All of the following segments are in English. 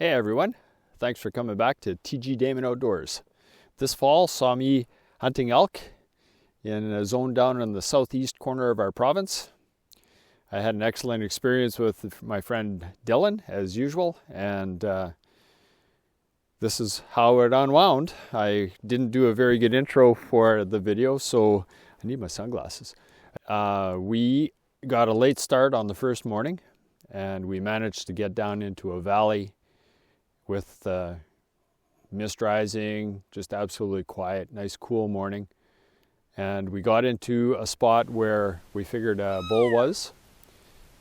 Hey everyone, thanks for coming back to TG Damon Outdoors. This fall saw me hunting elk in a zone down in the southeast corner of our province. I had an excellent experience with my friend Dylan as usual, and this is how it unwound. I didn't do a very good intro for the video, so I need my sunglasses. We got a late start on the first morning, and we managed to get down into a valley with mist rising, just absolutely quiet, nice cool morning. And we got into a spot where we figured a bull was,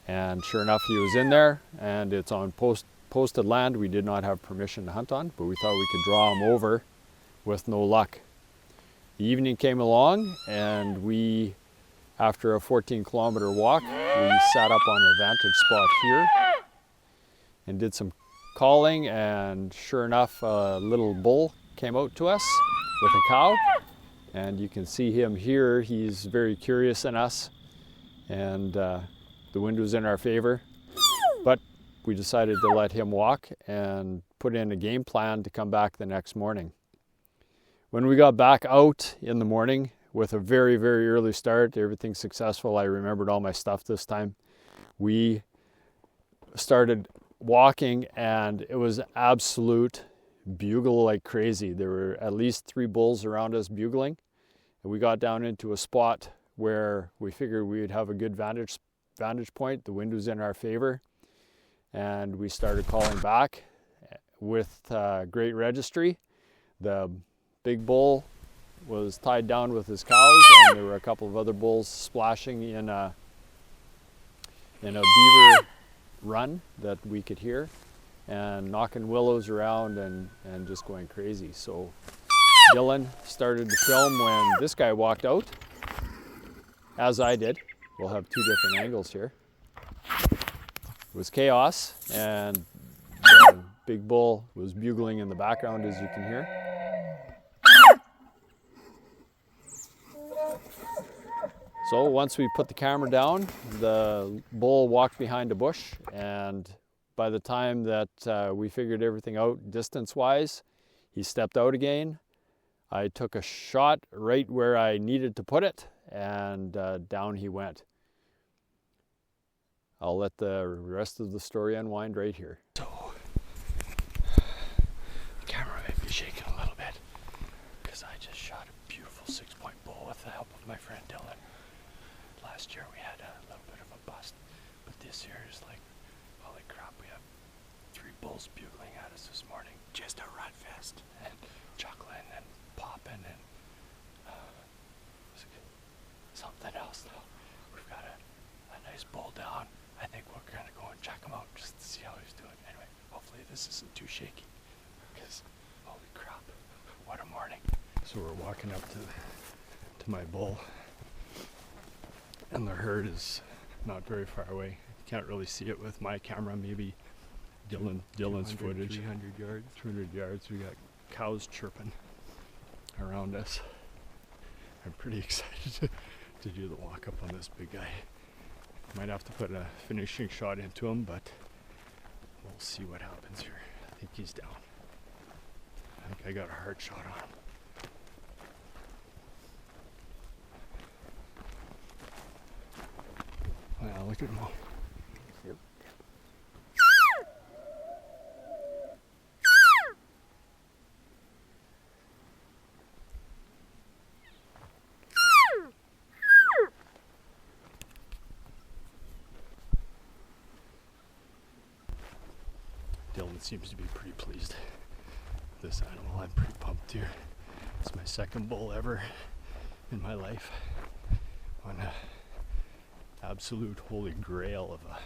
and sure enough he was in there, and it's on posted land we did not have permission to hunt on, but we thought we could draw him over with no luck. The evening came along, and we, after a 14-kilometer walk, we sat up on a vantage spot here and did some calling, and sure enough a little bull came out to us with a cow, and you can see him here. He's very curious in us, and the wind was in our favor, but we decided to let him walk and put in a game plan to come back the next morning. When we got back out in the morning with a very early start, everything successful, I remembered all my stuff this time, we started walking, and it was absolute bugle like crazy. There were at least 3 bulls around us bugling, and we got down into a spot where we figured we'd have a good vantage point. The wind was in our favor, and we started calling back with great registry. The big bull was tied down with his cows, and there were a couple of other bulls splashing in a beaver run that we could hear, and knocking willows around and just going crazy. So Dylan started to film when this guy walked out, as I did. We'll have 2 different angles here. It was chaos, and the big bull was bugling in the background, as you can hear. So once we put the camera down, the bull walked behind a bush, and by the time that we figured everything out distance-wise, he stepped out again. I took a shot right where I needed to put it, and down he went. I'll let the rest of the story unwind right here. So, the camera may be shaking a little bit, because I just shot a beautiful 6-point bull with the help of my friend Dylan. Last year we had a little bit of a bust, but this year is like, holy crap, we have 3 bulls bugling at us this morning. Just a rut fest. And chuckling and popping and something else now. We've got a nice bull down. I think we're gonna go and check him out just to see how he's doing. Anyway, hopefully this isn't too shaky, because holy crap, what a morning. So we're walking up to my bull, and the herd is not very far away. Can't really see it with my camera. Maybe Dylan's footage. 300 yards. 200 yards. We got cows chirping around us. I'm pretty excited to do the walk up on this big guy. Might have to put a finishing shot into him, but we'll see what happens here. I think he's down. I think I got a hard shot on him. Wow, look at him all. Yep. Dylan seems to be pretty pleased with this animal. I'm pretty pumped here. It's my 2nd bull ever in my life on a absolute holy grail of a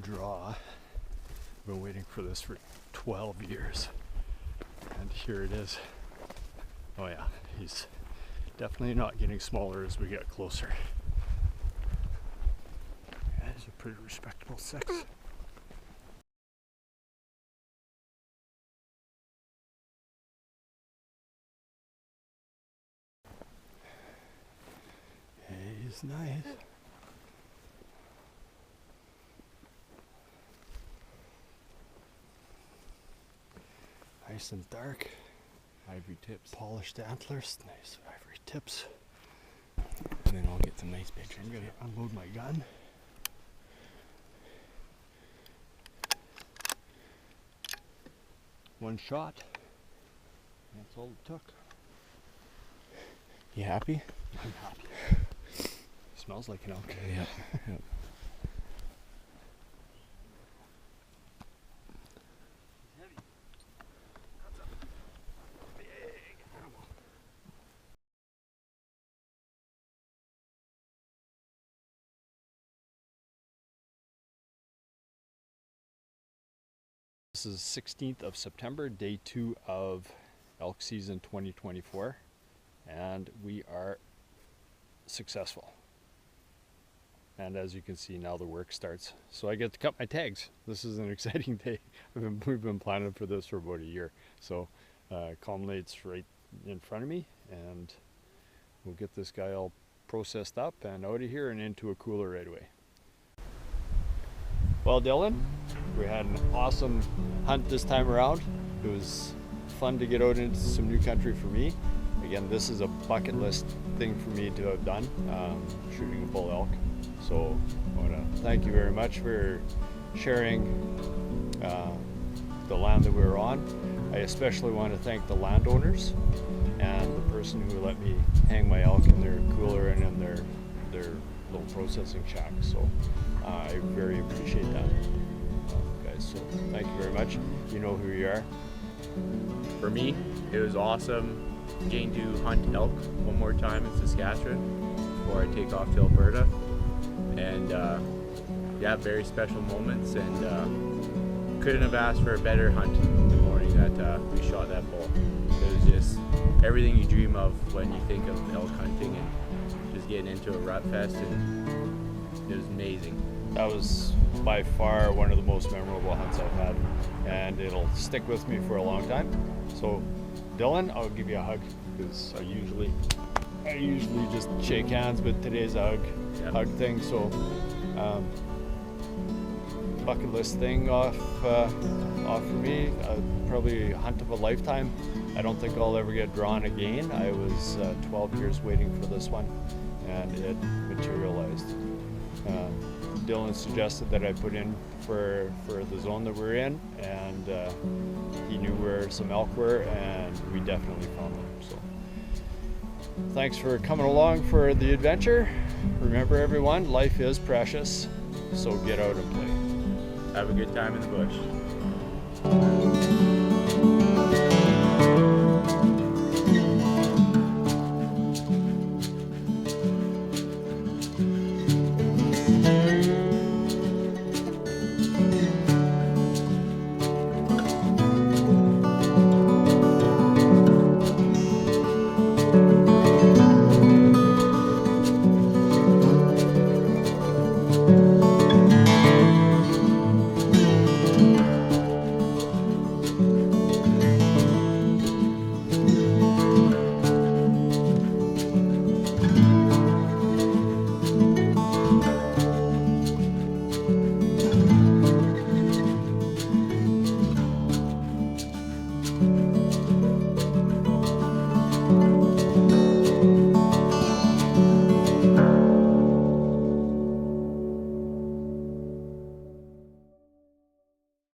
draw. I've been waiting for this for 12 years, and here it is. Oh yeah, he's definitely not getting smaller as we get closer. That is a pretty respectable 6. He's nice. Nice and dark. Ivory tips. Polished antlers. Nice ivory tips. And then I'll get some nice pictures. I'm gonna unload my gun. One shot. That's all it took. You happy? I'm happy. Smells like an elk. Yeah. Yep. This is 16th of September, day 2 of elk season 2024, and we are successful. And as you can see, now the work starts. So I get to cut my tags. This is an exciting day. We've been planning for this for about a year. So culminates right in front of me, and we'll get this guy all processed up and out of here and into a cooler right away. Well, Dylan, we had an awesome hunt this time around. It was fun to get out into some new country for me. Again, this is a bucket list thing for me to have done, shooting a bull elk. So I want to thank you very much for sharing the land that we were on. I especially want to thank the landowners and the person who let me hang my elk in their cooler and in their little processing shack. So I very appreciate that, guys. So thank you very much. You know who you are. For me, it was awesome getting to hunt elk one more time in Saskatchewan before I take off to Alberta. And yeah, very special moments, and couldn't have asked for a better hunt the morning that we shot that bull. It was just everything you dream of when you think of elk hunting, and just getting into a rut fest, and it was amazing. That was by far one of the most memorable hunts I've had, and it'll stick with me for a long time. So Dylan, I'll give you a hug, because I usually just shake hands, but today's a hug thing. So bucket list thing off for me. Probably a hunt of a lifetime. I don't think I'll ever get drawn again. I was 12 years waiting for this one, and it materialized. Dylan suggested that I put in for the zone that we're in, and he knew where some elk were, and we definitely found them. So thanks for coming along for the adventure. Remember, everyone, life is precious, so get out and play. Have a good time in the bush.